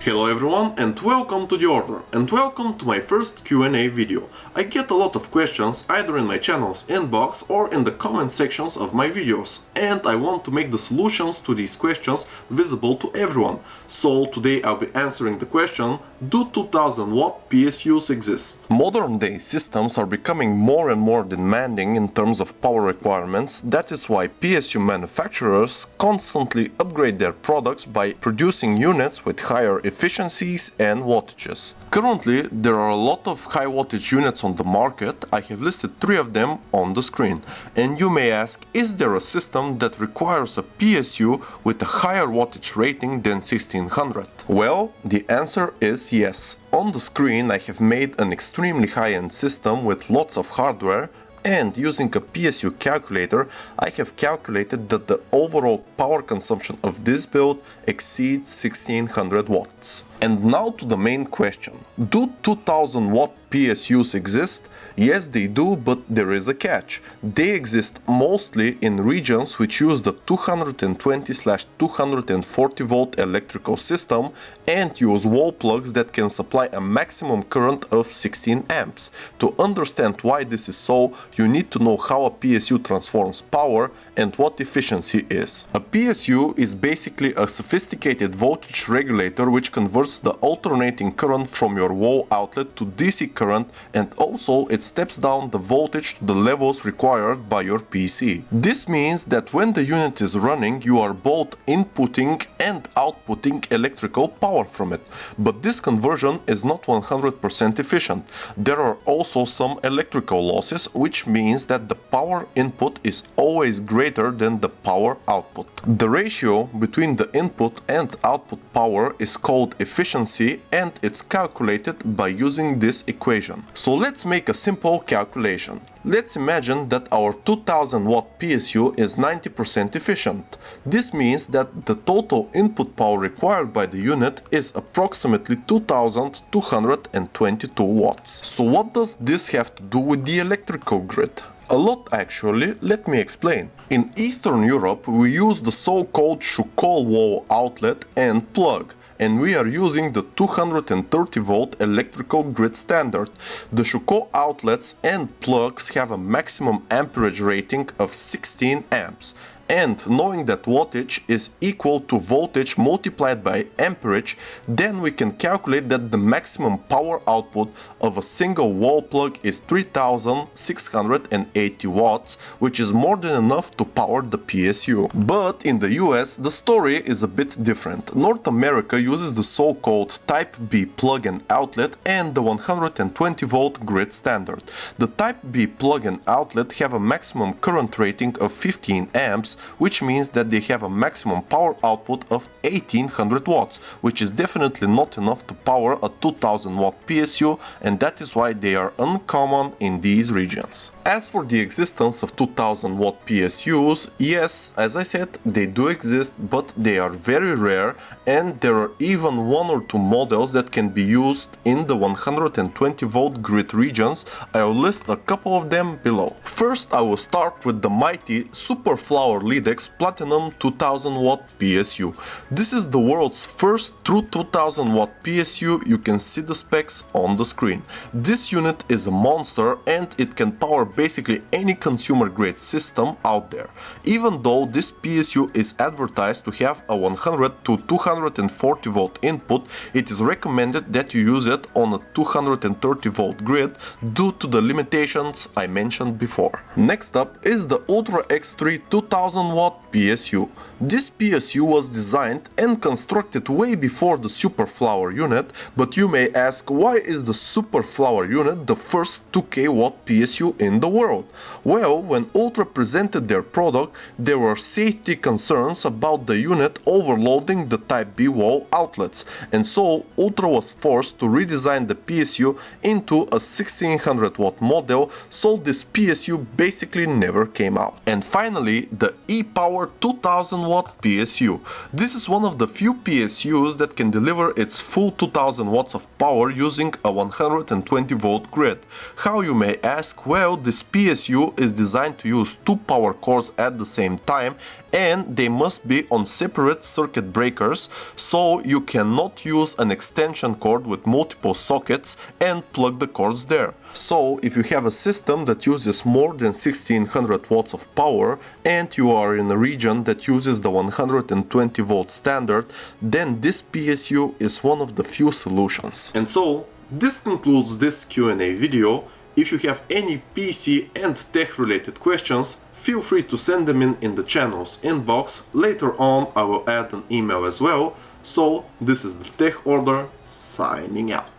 Hello everyone and welcome to the order and welcome to my first Q&A video. I get a lot of questions either in my channel's inbox or in the comment sections of my videos, and I want to make the solutions to these questions visible to everyone. So today I'll be answering the question, do 2000 watt PSUs exist? Modern day systems are becoming more and more demanding in terms of power requirements. That is why PSU manufacturers constantly upgrade their products by producing units with higher efficiencies and wattages. Currently, there are a lot of high wattage units on the market. I have listed 3 of them on the screen. And you may ask, is there a system that requires a PSU with a higher wattage rating than 1600? Well, the answer is yes. On the screen I have made an extremely high-end system with lots of hardware, and using a PSU calculator, I have calculated that the overall power consumption of this build exceeds 1600 watts. And now to the main question. Do 2000 watt PSUs exist? Yes, they do, but there is a catch. They exist mostly in regions which use the 220/240 volt electrical system and use wall plugs that can supply a maximum current of 16 amps. To understand why this is so, you need to know how a PSU transforms power and what efficiency is. A PSU is basically a sophisticated voltage regulator which converts the alternating current from your wall outlet to DC current, and also it steps down the voltage to the levels required by your PC. This means that when the unit is running, you are both inputting and outputting electrical power from it. But this conversion is not 100% efficient. There are also some electrical losses, which means that the power input is always greater than the power output. The ratio between the input and output power is called efficiency, and it's calculated by using this equation. So let's make a simple calculation. Let's imagine that our 2000 watt PSU is 90% efficient. This means that the total input power required by the unit is approximately 2222 watts. So what does this have to do with the electrical grid? A lot actually, let me explain. In Eastern Europe we use the so-called Schukoll wall outlet and plug, and we are using the 230 volt electrical grid standard. The Schukoll outlets and plugs have a maximum amperage rating of 16 amps. And knowing that wattage is equal to voltage multiplied by amperage, then we can calculate that the maximum power output of a single wall plug is 3680 watts, which is more than enough to power the PSU. But in the US, the story is a bit different. North America uses the so-called Type B plug and outlet and the 120 volt grid standard. The Type B plug and outlet have a maximum current rating of 15 amps, which means that they have a maximum power output of 1800 watts, which is definitely not enough to power a 2000 watt PSU, and that is why they are uncommon in these regions. As for the existence of 2000 watt PSUs, yes, as I said, they do exist, but they are very rare, and there are even 1 or 2 models that can be used in the 120 volt grid regions. I will list a couple of them below. First, I will start with the mighty Superflower Lidex Platinum 2000 watt PSU. This is the world's first true 2000 watt PSU. You can see the specs on the screen. This unit is a monster, and it can power basically any consumer grade system out there. Even though this PSU is advertised to have a 100 to 240 volt input, it is recommended that you use it on a 230 volt grid due to the limitations I mentioned before. Next up is the Ultra X3 2000 watt PSU. This PSU was designed and constructed way before the Superflower unit, but you may ask, why is the Superflower unit the first 2K watt PSU in the world? Well, when Ultra presented their product, there were safety concerns about the unit overloading the Type B wall outlets, and so Ultra was forced to redesign the PSU into a 1600 watt model, so this PSU basically never came out. And finally, the e-Power 2000 watt PSU. This is one of the few PSUs that can deliver its full 2000 watts of power using a 120 volt grid. How, you may ask? Well, this PSU is designed to use two power cores at the same time, and they must be on separate circuit breakers, so you cannot use an extension cord with multiple sockets and plug the cords there. So if you have a system that uses more than 1600 watts of power and you are in a region that uses the 120 volt standard, then this PSU is one of the few solutions. And so this concludes this Q&A video. If you have any PC and tech related questions, feel free to send them in the channel's inbox. Later on I will add an email as well. So this is the Tech Order signing out.